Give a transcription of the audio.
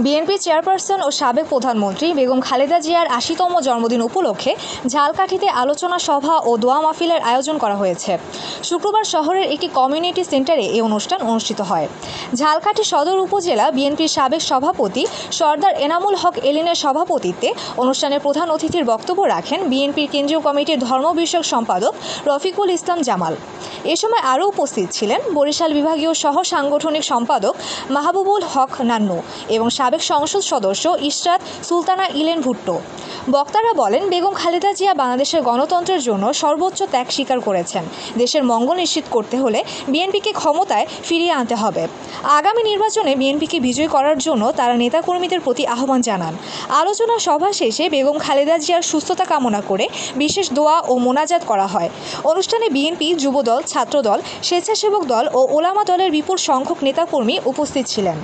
BNP chairperson ও সাবেক প্রধানমন্ত্রী বেগম খালেদা জিয়ার ৮০তম জন্মদিন উপলক্ষে ঝালকাঠিতে আলোচনা সভা ও দোয়া মাহফিলের আয়োজন করা হয়েছে। শুক্রবার শহরের একটি কমিউনিটি সেন্টারে এই অনুষ্ঠান অনুষ্ঠিত হয়। ঝালকাঠি সদর উপজেলা বিএনপির সাবেক সভাপতি সরদার এনামুল হক এলিনের সভাপতিত্বে অনুষ্ঠানে প্রধান অতিথির বক্তব্য রাখেন বিএনপির কেন্দ্রীয় কমিটির ধর্ম বিষয়ক সম্পাদক রফিকুল ইসলাম জামাল। এ সময় আরও উপস্থিত ছিলেন বরিশাল বিভাগীয় সহ সাংগঠনিক সম্পাদক মাহবুবুল হক নান্নু এবং সাবেক সংসদ সদস্য ইশরাত সুলতানা ইলেন ভুট্টো। বক্তারা বলেন, বেগম খালেদা জিয়া বাংলাদেশের গণতন্ত্রের জন্য সর্বোচ্চ ত্যাগ স্বীকার করেছেন। দেশের মঙ্গল নিশ্চিত করতে হলে বিএনপিকে ক্ষমতায় ফিরিয়ে আনতে হবে। আগামী নির্বাচনে বিএনপিকে বিজয়ী করার জন্য তারা নেতাকর্মীদের প্রতি আহ্বান জানান। আলোচনা সভা শেষে বেগম খালেদা জিয়ার সুস্থতা কামনা করে বিশেষ দোয়া ও মোনাজাত করা হয়। অনুষ্ঠানে বিএনপি, যুবদল, ছাত্রদল, স্বেচ্ছাসেবক দল ও ওলামা দলের বিপুল সংখ্যক নেতাকর্মী উপস্থিত ছিলেন।